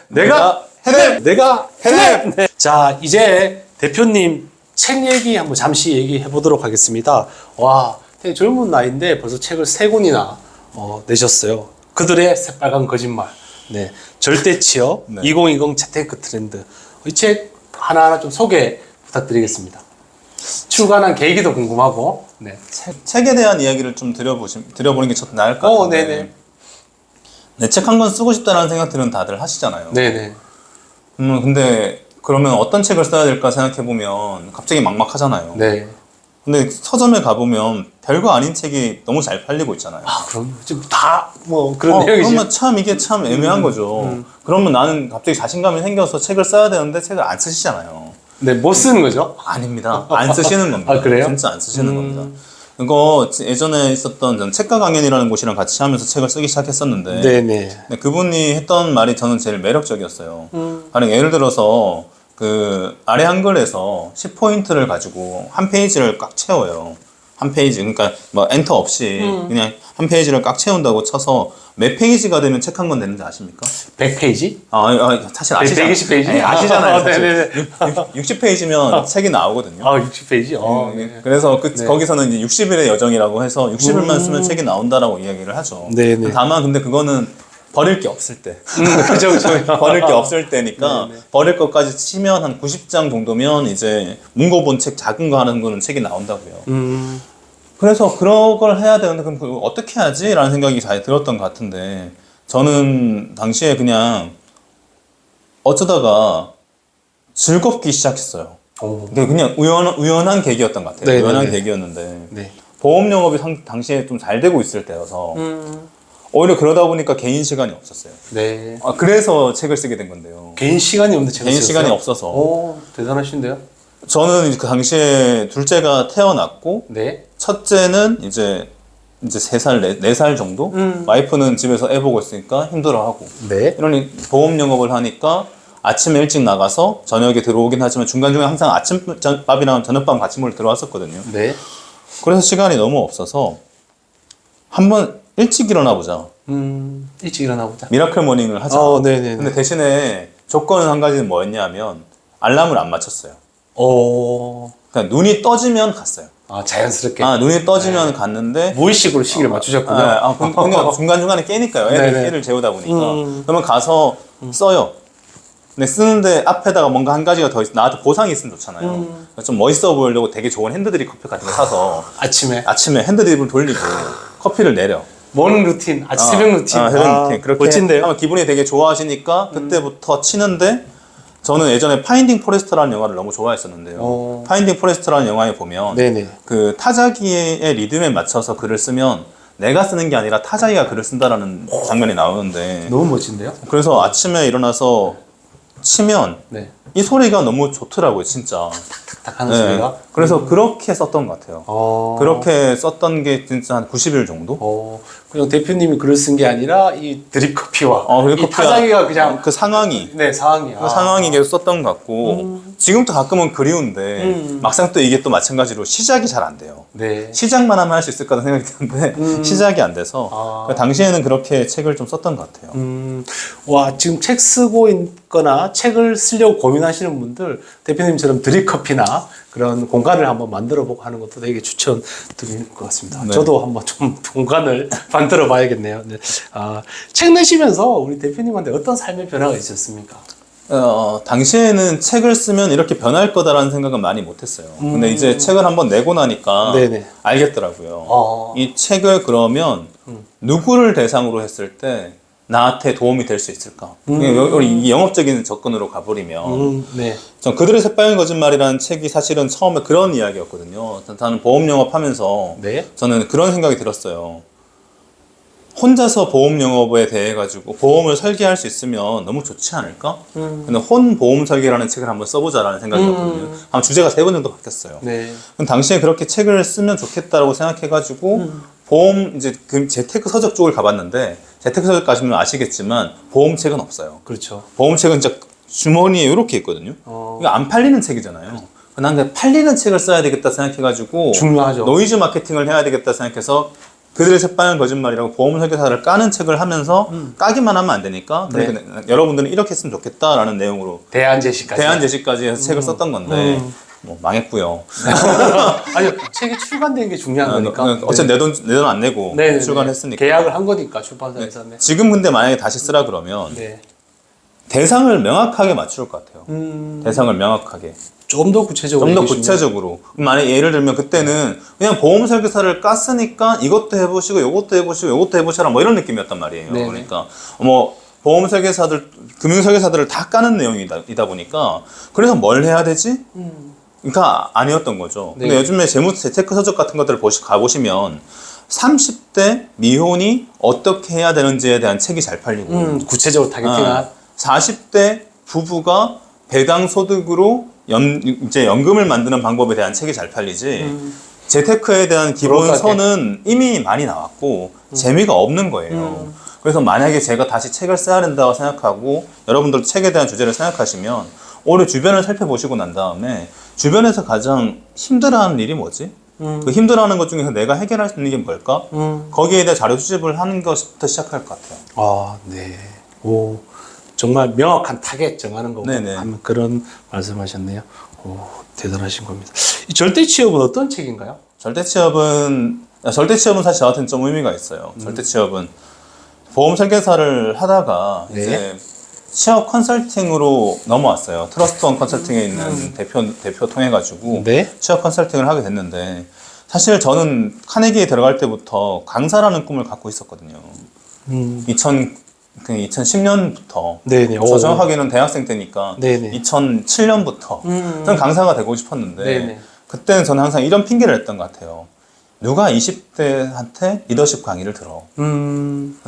내가 해냄! 내가 해냄! 네. 자, 이제 대표님 책 얘기 한번 잠시 얘기해 보도록 하겠습니다. 와, 되게 젊은 나이인데 벌써 책을 3권이나 내셨어요. 그들의 새빨간 거짓말. 네. 절대 취업, 네. 2020 재테크 트렌드. 이 책 하나하나 좀 소개 부탁드리겠습니다. 출간한 계기도 궁금하고. 네. 책에 대한 이야기를 좀 드려보는 게 더 나을 것 같은데. 네네. 네, 책 한 권 쓰고 싶다는 생각들은 다들 하시잖아요. 네네. 근데 그러면 어떤 책을 써야 될까 생각해보면 갑자기 막막하잖아요. 네. 근데 서점에 가보면 별거 아닌 책이 너무 잘 팔리고 있잖아요. 아, 그럼 지금 다 뭐 그런 내용이지. 그러면 참 이게 참 애매한 거죠. 그러면 나는 갑자기 자신감이 생겨서 책을 써야 되는데 책을 안 쓰시잖아요. 네, 못 쓰는 거죠? 아닙니다. 안 쓰시는 겁니다. 아, 그래요? 진짜 안 쓰시는 겁니다. 이거 예전에 있었던 전 책가 강연이라는 곳이랑 같이 하면서 책을 쓰기 시작했었는데 네네. 네, 그분이 했던 말이 저는 제일 매력적이었어요. 만약 예를 들어서 그 아래 한글에서 10포인트를 가지고 한 페이지를 꽉 채워요. 한 페이지, 그러니까 뭐 엔터 없이 그냥 한 페이지를 꽉 채운다고 쳐서 몇 페이지가 되면 책 한 권 되는지 아십니까? 100페이지? 사실 아시잖아요. 120페이지? 네, 아시잖아요. 네네네. 60페이지면 책이 나오거든요. 60페이지? 네. 그래서 거기서는 이제 60일의 여정이라고 해서 60일만 쓰면 책이 나온다라고 이야기를 하죠. 네네. 다만 근데 그거는 버릴 게 없을 때. 그죠, 그죠. 버릴 게 없을 때니까 네네. 버릴 것까지 치면 한 90장 정도면 이제 문고본 책 작은 거 하는 거는 책이 나온다고요. 그래서 그런 걸 해야 되는데 그럼 그걸 어떻게 하지? 라는 생각이 잘 들었던 것 같은데 저는 당시에 그냥 어쩌다가 즐겁기 시작했어요. 그냥 우연한 계기였던 것 같아요. 네네네. 우연한 계기였는데 네. 보험 영업이 당시에 좀 잘 되고 있을 때여서 오히려 그러다 보니까 개인 시간이 없었어요. 네. 그래서 책을 쓰게 된 건데요. 개인 시간이 없는데 책을 개인 쓰셨어요? 시간이 없어서 오, 대단하신데요? 저는 이제 그 당시에 둘째가 태어났고 네. 첫째는 이제 3살, 4살 정도? 와이프는 집에서 애 보고 있으니까 힘들어하고 네. 이러니 보험 영업을 하니까 아침에 일찍 나가서 저녁에 들어오긴 하지만 중간중간 항상 아침밥이랑 저녁밥 같이 먹으러 들어왔었거든요. 네. 그래서 시간이 너무 없어서 한번 일찍 일어나 보자. 일찍 일어나 보자. 미라클 모닝을 하자. 네네네. 근데 대신에 조건 한 가지는 뭐였냐면 알람을 안 맞췄어요. 그러니까 눈이 떠지면 갔어요. 자연스럽게. 눈이 떠지면 갔는데 무의식으로 시기를 맞추셨군요. 그러니까 중간중간에 깨니까요. 애를 재우다 보니까. 그러면 가서 써요. 근데 쓰는데 앞에다가 뭔가 한 가지가 더 나한테 보상이 있으면 좋잖아요. 좀 멋있어 보이려고 되게 좋은 핸드드립 커피 같은 거 사서 아침에 핸드드립을 돌리고 커피를 내려. 모닝 루틴, 새벽 루틴. 새벽 루틴. 그렇게 멋진데요? 하면 기분이 되게 좋아하시니까 그때부터 치는데 저는 예전에 파인딩 포레스트라는 영화를 너무 좋아했었는데요. 파인딩 포레스트라는 영화에 보면 네네. 그 타자기의 리듬에 맞춰서 글을 쓰면 내가 쓰는 게 아니라 타자기가 글을 쓴다라는 장면이 나오는데 너무 멋진데요? 그래서 아침에 일어나서 치면 네. 이 소리가 너무 좋더라고요, 진짜. 탁탁 하는 소리가. 그래서 그렇게 썼던 것 같아요. 그렇게 썼던 게 진짜 한 90일 정도? 그냥 대표님이 글을 쓴 게 아니라 이 드립 커피와 드립 이 커피와 타자기가 그냥 그 상황이 상황이. 그 상황이 계속 썼던 것 같고 지금도 가끔은 그리운데 막상 또 이게 또 마찬가지로 시작이 잘 안 돼요. 네. 시작만 하면 할 수 있을 거라는 생각이 드는데 시작이 안 돼서 당시에는 그렇게 책을 좀 썼던 것 같아요. 와, 지금 책 쓰고 있거나 책을 쓰려고 고민하시는 분들 대표님처럼 드립 커피나 그런 공간을 한번 만들어 보고 하는 것도 되게 추천드리는 것 같습니다. 네. 저도 한번 좀 공간을 만들어 봐야겠네요. 네. 책 내시면서 우리 대표님한테 어떤 삶의 변화가 있었습니까? 당시에는 책을 쓰면 이렇게 변할 거다라는 생각은 많이 못했어요. 근데 이제 책을 한번 내고 나니까 네네. 알겠더라고요. 이 책을 그러면 누구를 대상으로 했을 때 나한테 도움이 될 수 있을까? 우리 영업적인 접근으로 가버리면 네. 전 그들의 새빨간 거짓말이라는 책이 사실은 처음에 그런 이야기였거든요. 저는 보험 영업하면서 네. 저는 그런 생각이 들었어요. 혼자서 보험 영업에 대해 가지고 보험을 설계할 수 있으면 너무 좋지 않을까? 근데 혼보험 설계라는 책을 한번 써보자라는 생각이었거든요. 아마 주제가 3번 정도 바뀌었어요. 네. 당시에 그렇게 책을 쓰면 좋겠다라고 생각해가지고 보험 이제 그 재테크 서적 쪽을 가봤는데 재테크 서적까지는 아시겠지만 보험책은 없어요. 그렇죠. 보험책은 진짜 주머니에 이렇게 있거든요. 이거 안 팔리는 책이잖아요. 난 팔리는 책을 써야 되겠다 생각해가지고 중요하죠. 노이즈 마케팅을 해야 되겠다 생각해서 그들의 새빨간 거짓말이라고 보험 설계사를 까는 책을 하면서 까기만 하면 안 되니까 그러니까 여러분들은 이렇게 했으면 좋겠다라는 내용으로 대안 제시까지. 대안 제시까지 해서 책을 썼던 건데 뭐 망했고요. 아니요, 책이 출간된 게 중요한 거니까. 어쨌든 내 돈 안 내고 네, 출간했으니까. 계약을 한 거니까 출판사에서. 네. 지금 근데 만약에 다시 쓰라 그러면 네. 대상을 명확하게 맞출 것 같아요. 대상을 명확하게. 좀 더 구체적으로. 좀 더 얘기해 주시면. 구체적으로. 만약에 예를 들면 그때는 그냥 보험 설계사를 깠으니까 이것도 해보시고 이것도 해보시고 이것도 해보셔라 뭐 이런 느낌이었단 말이에요. 네네. 그러니까 뭐 보험 설계사들, 금융 설계사들을 다 까는 내용이다 보니까 그래서 뭘 해야 되지? 그러니까 아니었던 거죠. 근데 네. 요즘에 재무 재테크 서적 같은 것들을 가보시면 30대 미혼이 어떻게 해야 되는지에 대한 책이 잘 팔리고 구체적으로 타겟팅한. 40대 부부가 배당 소득으로 이제 연금을 만드는 방법에 대한 책이 잘 팔리지 재테크에 대한 기본서는 이미 많이 나왔고 재미가 없는 거예요. 그래서 만약에 제가 다시 책을 써야 된다고 생각하고 여러분들도 책에 대한 주제를 생각하시면 오히려 주변을 살펴보시고 난 다음에 주변에서 가장 힘들어하는 일이 뭐지? 그 힘들어하는 것 중에서 내가 해결할 수 있는 게 뭘까? 거기에 대해 자료 수집을 하는 것부터 시작할 것 같아요. 아, 네. 오, 정말 명확한 타겟 정하는 거고 네네. 하면 그런 말씀하셨네요. 오, 대단하신 겁니다. 이 절대 취업은 어떤 책인가요? 절대 취업은 사실 저한테는 좀 의미가 있어요. 절대 취업은 보험 설계사를 하다가 네. 이제 취업 컨설팅으로 넘어왔어요. 트러스트원 컨설팅에 있는 대표 통해 가지고 네. 취업 컨설팅을 하게 됐는데 사실 저는 카네기에 들어갈 때부터 강사라는 꿈을 갖고 있었거든요. 2010년부터 네네. 저 정확하게는 대학생 때니까 네네. 2007년부터 저는 강사가 되고 싶었는데 네네. 그때는 저는 항상 이런 핑계를 냈던 것 같아요. 누가 20대한테 리더십 강의를 들어?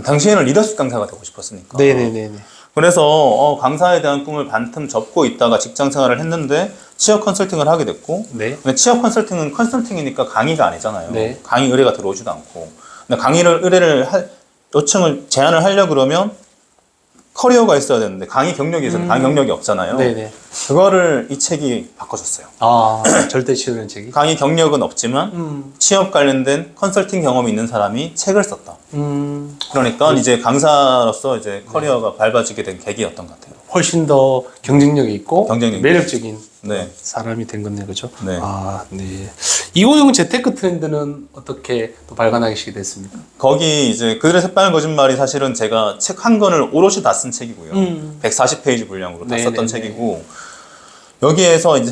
당시에는 리더십 강사가 되고 싶었으니까. 네네네네. 그래서 강사에 대한 꿈을 반틈 접고 있다가 직장 생활을 했는데 취업 컨설팅을 하게 됐고 네. 근데 취업 컨설팅은 컨설팅이니까 강의가 아니잖아요. 네. 강의 의뢰가 들어오지도 않고 근데 요청을 제안을 하려 그러면 커리어가 있어야 되는데 강의 경력이 있어도 강의 경력이 없잖아요. 네네. 그거를 이 책이 바꿔줬어요. 아, 절대 취업이라는 책이. 강의 경력은 없지만 취업 관련된 컨설팅 경험이 있는 사람이 책을 썼다. 그러니까 이제 강사로서 이제 커리어가 밟아지게 된 계기였던 것 같아요. 훨씬 더 경쟁력이 있고 경쟁력이 매력적인 네. 사람이 된 거네요, 그죠? 네. 아, 네. 250 재테크 트렌드는 어떻게 또 발간하시게 됐습니까? 거기 이제 그들의 새빨간 거짓말이 사실은 제가 책 한 권을 오롯이 다 쓴 책이고요. 140페이지 분량으로 다 썼던 네네네. 책이고 여기에서 이제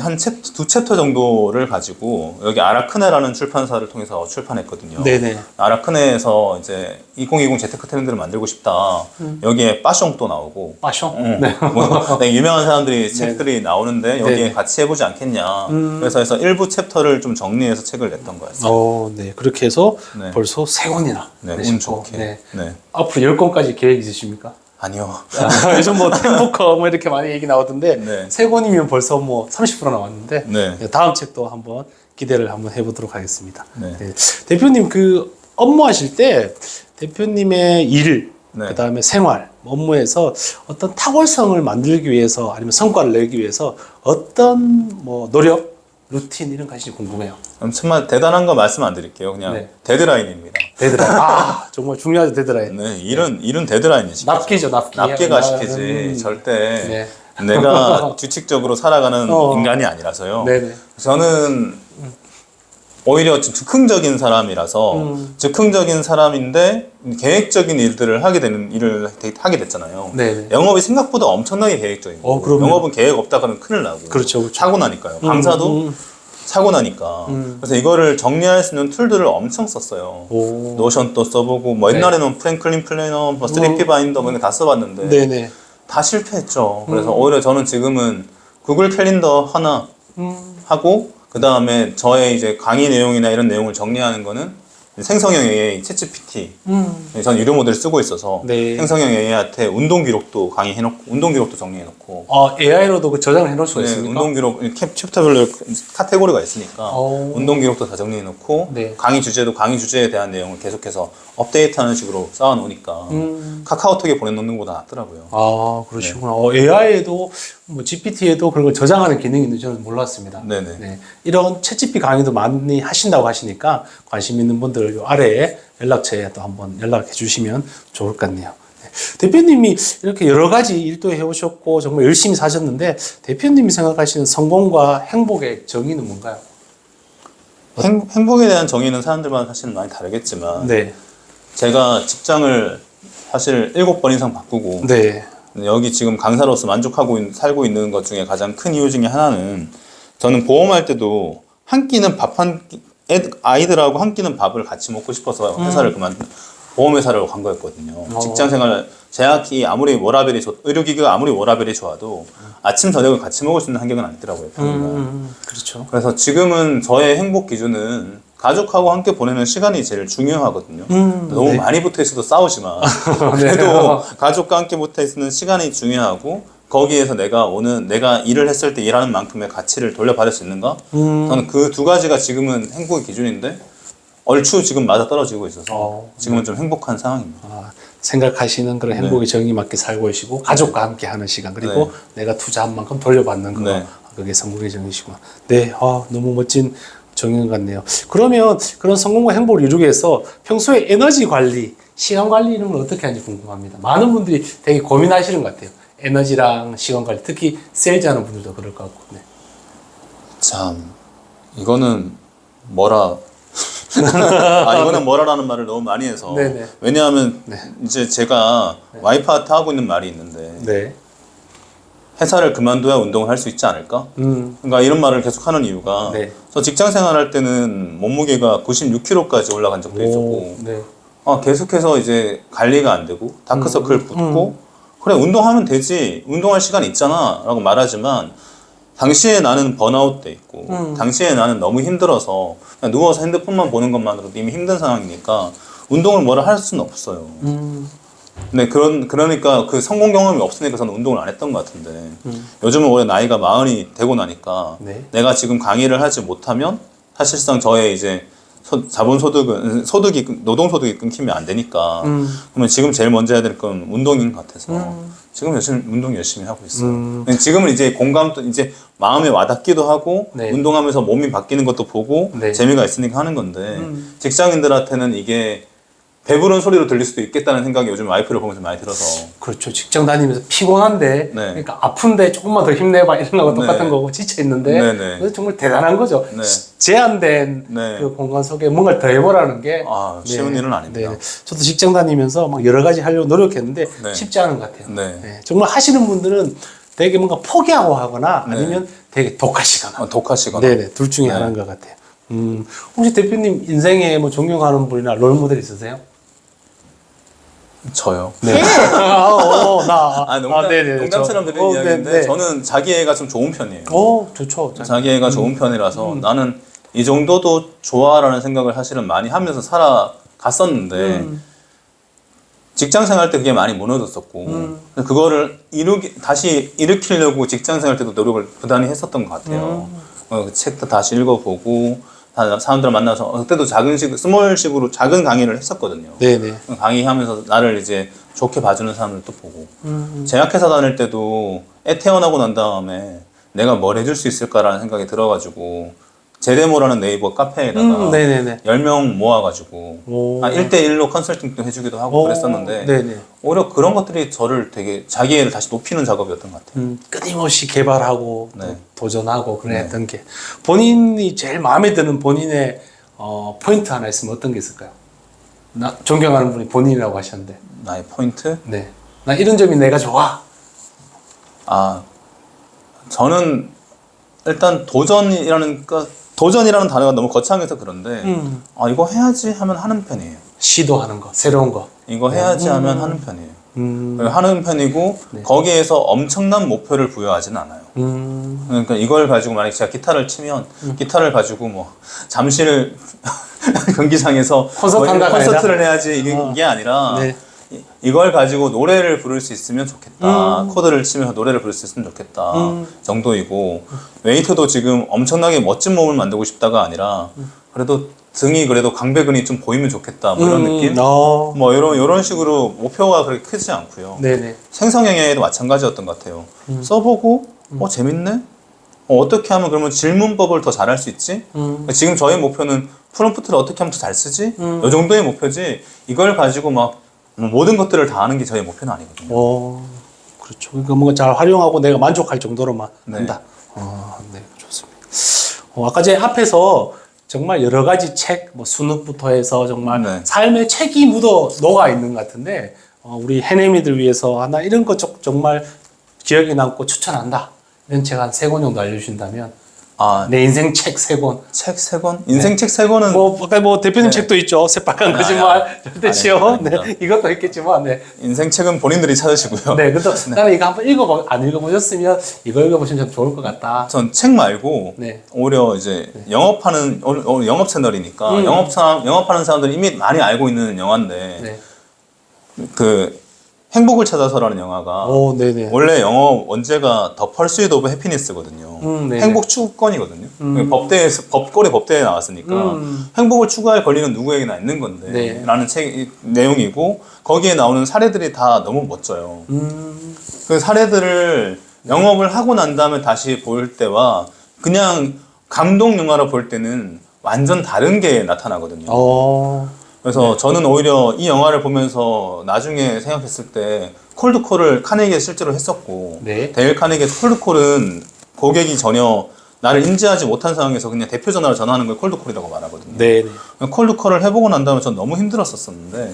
두 챕터 정도를 가지고 여기 아라크네라는 출판사를 통해서 출판했거든요. 네네. 아라크네에서 이제 2020 재테크 트렌드를 만들고 싶다. 여기에 빠숑도 나오고 빠숑? 네. 뭐 되게 유명한 사람들이 책들이 나오는데 여기에 네네. 같이 해보지 않겠냐. 그래서 일부 챕터를 좀 정리해서 책을 냈던 거였어요. 네. 그렇게 해서 네. 벌써 3권이나 네, 운 내셨고, 좋게. 네. 네. 앞으로 10권까지 계획 있으십니까? 아니요. 요즘 뭐 템포커 뭐 이렇게 많이 얘기 나오던데 네. 3권이면 벌써 뭐 30% 나왔는데 네. 다음 책도 한번 기대를 한번 해보도록 하겠습니다. 네. 네. 대표님 그 업무하실 때 대표님의 일 네. 그다음에 생활 업무에서 어떤 탁월성을 만들기 위해서 아니면 성과를 내기 위해서 어떤 뭐 노력 루틴 이런 거 하시는지 궁금해요. 정말 대단한 거 말씀 안 드릴게요. 그냥 네. 데드라인입니다. 데드라인. 아, 정말 중요하죠, 데드라인. 네, 일은 데드라인이지. 납기죠, 납기. 납기가 시키지. 절대 네. 내가 규칙적으로 살아가는 어. 인간이 아니라서요. 네네. 저는 오히려 즉흥적인 사람이라서 즉흥적인 사람인데 계획적인 일들을 일을 하게 됐잖아요. 네네. 영업이 생각보다 엄청나게 계획적이고 그럼요. 영업은 계획 없다가는 큰일 나고 그렇죠, 그렇죠. 사고 나니까요. 강사도 사고 나니까 그래서 이거를 정리할 수 있는 툴들을 엄청 썼어요. 오. 노션도 써보고 뭐 옛날에는 프랭클린 플래너, 뭐 3P 바인더 뭐 이런 거 다 써봤는데 네네. 다 실패했죠. 그래서 오히려 저는 지금은 구글 캘린더 하나 하고 그 다음에 저의 이제 강의 내용이나 이런 내용을 정리하는 거는 생성형 AI, 챗GPT. 전 유료 모델을 쓰고 있어서 네. 생성형 AI한테 운동 기록도 강의해놓고 운동 기록도 정리해놓고 AI로도 그 저장을 해놓을 수가 네, 있습니까? 운동 기록 챕터별로 카테고리가 있으니까 오. 운동 기록도 다 정리해놓고 네. 강의 주제에 대한 내용을 계속해서 업데이트하는 식으로 쌓아놓으니까 카카오톡에 보내놓는 것보다 낫더라고요. 아, 그러시구나. AI에도, 뭐, GPT에도 그런 걸 저장하는 기능이 있는지 저는 몰랐습니다. 네네. 네. 이런 챗GPT 강의도 많이 하신다고 하시니까 관심 있는 분들 요 아래에 연락처에 또 한번 연락해 주시면 좋을 것 같네요. 네. 대표님이 이렇게 여러 가지 일도 해오셨고 정말 열심히 사셨는데 대표님이 생각하시는 성공과 행복의 정의는 뭔가요? 행복에 대한 정의는 사람들마다 사실은 많이 다르겠지만 네. 제가 직장을 사실 7번 이상 바꾸고 네. 여기 지금 강사로서 만족하고 살고 있는 것 중에 가장 큰 이유 중에 하나는 저는 보험할 때도 한 끼는 아이들하고 한 끼는 밥을 같이 먹고 싶어서 회사를 보험회사를 간 거였거든요. 직장생활 제약이 아무리 의료기기가 아무리 워라밸이 좋아도 아침 저녁을 같이 먹을 수 있는 환경은 아니더라고요. 그렇죠. 그래서 지금은 저의 행복 기준은 가족하고 함께 보내는 시간이 제일 중요하거든요. 너무 네. 많이 붙어 있어도 싸우지만 네. 그래도 가족과 함께 붙어 있는 시간이 중요하고 거기에서 내가 일을 했을 때 일하는 만큼의 가치를 돌려받을 수 있는가? 저는 그 두 가지가 지금은 행복의 기준인데 얼추 지금 맞아 떨어지고 있어서 지금은 좀 행복한 상황입니다. 생각하시는 그런 행복의 정의 맞게 살고 계시고 가족과 함께 하는 시간 그리고 내가 투자한 만큼 돌려받는 거 그게 성공의 정의시구나. 네, 너무 멋진 정의 같네요. 그러면 그런 성공과 행복을 이루기 위해서 평소에 에너지 관리, 시간 관리 이런 걸 어떻게 하는지 궁금합니다. 많은 분들이 되게 고민하시는 것 같아요. 에너지랑 시간 관리, 특히 세일즈 하는 분들도 그럴 것 같고. 네. 참, 이거는 이거는 뭐라라는 말을 너무 많이 해서. 네네. 왜냐하면 이제 제가 와이프한테 하고 있는 말이 있는데 네. 회사를 그만둬야 운동을 할 수 있지 않을까? 그러니까 이런 말을 계속 하는 이유가 저 직장 생활할 때는 몸무게가 96kg까지 올라간 적도 있었고 네. 계속해서 이제 관리가 안 되고 다크서클 붙고 그래 운동하면 되지 운동할 시간 있잖아 라고 말하지만 당시에 나는 번아웃 돼 있고 당시에 나는 너무 힘들어서 그냥 누워서 핸드폰만 보는 것만으로도 이미 힘든 상황이니까 운동을 뭐라 할 수는 없어요. 네, 그러니까 그 성공 경험이 없으니까 저는 운동을 안 했던 것 같은데 요즘은 올해 나이가 40이 되고 나니까 내가 지금 강의를 하지 못하면 사실상 저의 이제 노동소득이 끊기면 안 되니까 그러면 지금 제일 먼저 해야 될 건 운동인 것 같아서 지금 운동 열심히 하고 있어요. 지금은 이제 공감도 이제 마음에 와닿기도 하고 운동하면서 몸이 바뀌는 것도 보고 재미가 있으니까 하는 건데 직장인들한테는 이게 배부른 소리로 들릴 수도 있겠다는 생각이 요즘 와이프를 보면서 많이 들어서. 그렇죠. 직장 다니면서 피곤한데, 그러니까 아픈데 조금만 더 힘내봐 이런 거하고 똑같은 거고 지쳐 있는데, 그래서 정말 대단한 거죠. 제한된 그 공간 속에 뭔가를 더 해보라는 게 쉬운 일은 아닙니다. 저도 직장 다니면서 막 여러 가지 하려고 노력했는데 쉽지 않은 것 같아요. 정말 하시는 분들은 되게 뭔가 포기하고 하거나 아니면 되게 독하시거나. 독하시거나. 둘 중에 하나인 것 같아요. 혹시 대표님 인생에 뭐 존경하는 분이나 롤모델 있으세요? 저요. 네. 농담처럼 드리는 이야기인데 저는 자기애가 좀 좋은 편이에요. 좋죠. 자기애가 좋은 편이라서 나는 이 정도도 좋아라는 생각을 사실은 많이 하면서 살아갔었는데 직장 생활 때 그게 많이 무너졌었고 그거를 다시 일으키려고 직장 생활 때도 노력을 부단히 했었던 것 같아요. 책도 다시 읽어보고 사람들 만나서 그때도 스몰식으로 작은 강의를 했었거든요. 강의하면서 나를 이제 좋게 봐주는 사람들도 보고 제약회사 다닐 때도 애 태어나고 난 다음에 내가 뭘 해줄 수 있을까라는 생각이 들어가지고 제데모라는 네이버 카페에다가 10명 모아가지고 1대1로 컨설팅도 해주기도 하고 그랬었는데 오히려 그런 것들이 저를 되게 자기애를 다시 높이는 작업이었던 것 같아요. 끊임없이 개발하고 또 도전하고 그랬던 게 본인이 제일 마음에 드는 본인의 포인트 하나 있으면 어떤 게 있을까요? 존경하는 분이 본인이라고 하셨는데 나의 포인트? 나 이런 점이 내가 좋아. 저는 일단 도전이라는 단어가 너무 거창해서 그런데 이거 해야지 하면 하는 편이에요. 시도하는 거, 새로운 거. 이거 해야지 하면 하는 편이에요. 하는 편이고 거기에서 엄청난 목표를 부여하진 않아요. 그러니까 이걸 가지고 만약에 제가 기타를 치면 기타를 가지고 뭐 잠실 경기장에서 콘서트를 해야지 이게 아니라 이걸 가지고 노래를 부를 수 있으면 좋겠다. 코드를 치면서 노래를 부를 수 있으면 좋겠다. 정도이고 웨이트도 지금 엄청나게 멋진 몸을 만들고 싶다가 아니라 그래도 등이 그래도 강배근이 좀 보이면 좋겠다. 뭐 이런 느낌? 뭐 이런 식으로 목표가 그렇게 크지 않고요. 생성형에도 마찬가지였던 것 같아요. 써보고 재밌네? 어떻게 하면 그러면 질문법을 더 잘할 수 있지? 지금 저의 목표는 프롬프트를 어떻게 하면 더 잘 쓰지? 이 정도의 목표지 이걸 가지고 막 모든 것들을 다 하는 게 저의 목표는 아니거든요. 그렇죠. 그러니까 뭔가 잘 활용하고 내가 만족할 정도로만 네. 한다. 네, 좋습니다. 아까 제 앞에서 정말 여러 가지 책, 뭐 수능부터 해서 정말 네. 삶의 책이 녹아 있는 것 같은데, 우리 해내미들 위해서 하나 이런 것 정말 기억에 남고 추천한다. 이런 책 한 3권 정도 알려주신다면, 내 인생 책 3권. 책 3권? 인생 책 3권은 아까 대표님 네. 책도 있죠. 새빨간 거짓말, 절대 치워. 네, 이것도 있겠지만, 네. 인생 책은 본인들이 찾으시고요. 네, 그래서 나는 이거 한번 안 읽어보셨으면 이거 읽어보시면 좀 좋을 것 같다. 전 책 말고 네. 오히려 이제 영업하는 오늘 영업 채널이니까 영업하는 사람들이 이미 많이 알고 있는 영화인데 네. 그 행복을 찾아서라는 영화가 네네. 원래 영어 원제가 The Pursuit of Happiness거든요. 네네. 행복 추구권이거든요. 법거래 법대에 나왔으니까 행복을 추구할 권리는 누구에게나 있는 건데 네. 라는 책 내용이고 거기에 나오는 사례들이 다 너무 멋져요. 그 사례들을 영업을 하고 난 다음에 다시 볼 때와 그냥 감동 영화로 볼 때는 완전 다른 게 나타나거든요. 그래서 저는 오히려 이 영화를 보면서 나중에 생각했을 때 콜드콜을 카네기에 실제로 했었고 네. 데일 카네기의 콜드콜은 고객이 전혀 나를 인지하지 못한 상황에서 그냥 대표 전화를 전화하는 걸 콜드콜이라고 말하거든요. 네. 콜드콜을 해보고 난 다음에 전 너무 힘들었었는데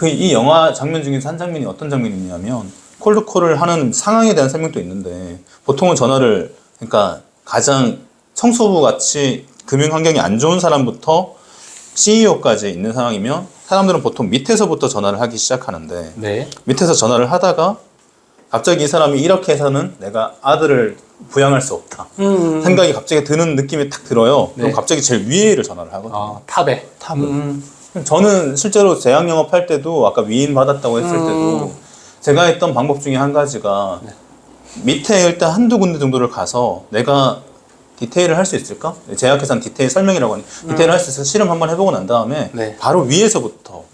이 영화 장면 중에서 한 장면이 어떤 장면이냐면 콜드콜을 하는 상황에 대한 설명도 있는데 보통은 전화를 그러니까 가장 청소부 같이 금융 환경이 안 좋은 사람부터 CEO까지 있는 상황이면 사람들은 보통 밑에서부터 전화를 하기 시작하는데 네. 밑에서 전화를 하다가 갑자기 이 사람이 이렇게 해서는 내가 아들을 부양할 수 없다 생각이 갑자기 드는 느낌이 탁 들어요. 그럼 네. 갑자기 제일 위에를 전화를 하거든요. 탑에. 저는 실제로 제약 영업할 때도 아까 위임 받았다고 했을 때도 제가 했던 방법 중에 한 가지가 밑에 일단 한두 군데 정도를 가서 내가 디테일을 할 수 있을까? 제약회사는 디테일 설명이라고 하니 디테일을 할 수 있을까? 실험 한번 해보고 난 다음에 네. 바로 위에서부터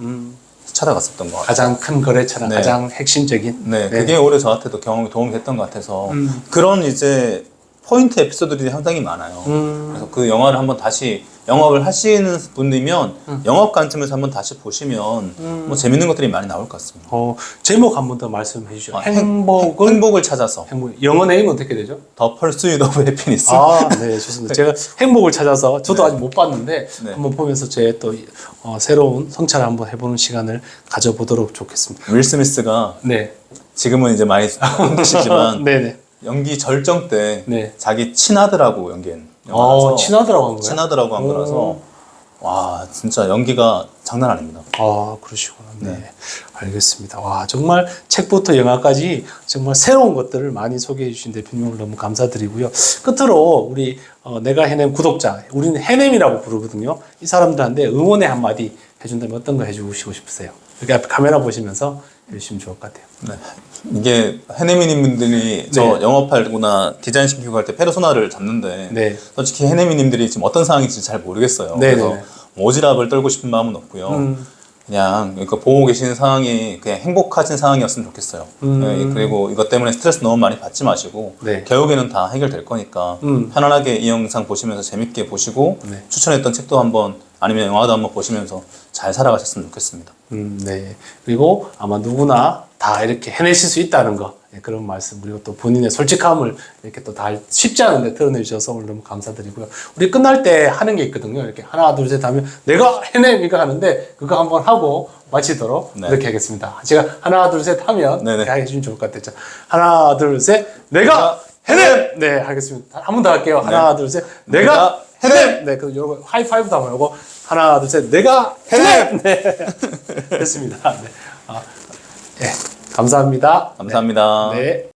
찾아갔었던 것 같아요. 가장 큰 거래처나 네. 가장 핵심적인. 네, 그게 오히려 저한테도 도움이 됐던 것 같아서 그런 이제 포인트 에피소드들이 상당히 많아요. 그래서 그 영화를 한번 다시 영업을 하시는 분이면 영업 관점에서 한번 다시 보시면 뭐 재밌는 것들이 많이 나올 것 같습니다. 제목 한번 더 말씀해 주시죠. 행복을 찾아서. 영어 네임은 어떻게 되죠? The Pursuit of Happiness. 네, 좋습니다. 제가 행복을 찾아서 저도 아직 못 봤는데 한번 보면서 제 또 새로운 성찰을 한번 해보는 시간을 가져보도록 좋겠습니다. 윌 스미스가 네. 지금은 이제 많이 힘드시지만 네네. 연기 절정 때 네. 자기 친아들하고 연기한 영화라서 친하더라고 한 거예요? 친아들하고 한 거라서 와 진짜 연기가 장난 아닙니다. 그러시구나. 네. 알겠습니다. 와, 정말 책부터 영화까지 정말 새로운 것들을 많이 소개해 주신 대표님을 너무 감사드리고요. 끝으로 우리 내가 해냄 구독자, 우리는 해냄이라고 부르거든요. 이 사람들한테 응원의 한마디 해준다면 어떤 거 해주시고 싶으세요? 여기 앞에 카메라 보시면서 해주시면 좋을 것 같아요. 네. 이게 해내미님 분들이 저 영업하거나 디자인 시키고 할 때 페르소나를 잡는데 네. 솔직히 해내미님들이 지금 어떤 상황인지 잘 모르겠어요. 네, 그래서 네. 오지랖을 떨고 싶은 마음은 없고요. 그냥 그러니까 보고 계시는 상황이 그냥 행복하신 상황이었으면 좋겠어요. 네, 그리고 이것 때문에 스트레스 너무 많이 받지 마시고 네. 결국에는 다 해결될 거니까 편안하게 이 영상 보시면서 재밌게 보시고 네. 추천했던 책도 한번 아니면 영화도 한번 보시면서 잘 살아가셨으면 좋겠습니다. 네. 그리고 아마 누구나 다 이렇게 해내실 수 있다는 거. 네, 그런 말씀. 그리고 또 본인의 솔직함을 이렇게 또 다 쉽지 않은데 드러내 주셔서 오늘 너무 감사드리고요. 우리 끝날 때 하는 게 있거든요. 이렇게 하나, 둘, 셋 하면 내가 해냄 이거 하는데 그거 한번 하고 마치도록 네. 이렇게 하겠습니다. 제가 하나, 둘, 셋 하면 네네. 이렇게 해주시면 좋을 것 같아요. 자, 하나, 둘, 셋. 내가 해냄! 네, 하겠습니다. 한 번 더 할게요. 하나, 둘, 셋. 내가 해냄! 네, 그럼 요거 하이파이브도 한번 하고 하나, 둘, 셋. 내가 해냄! 네. 됐습니다. 네. 네. 감사합니다. 감사합니다. 네.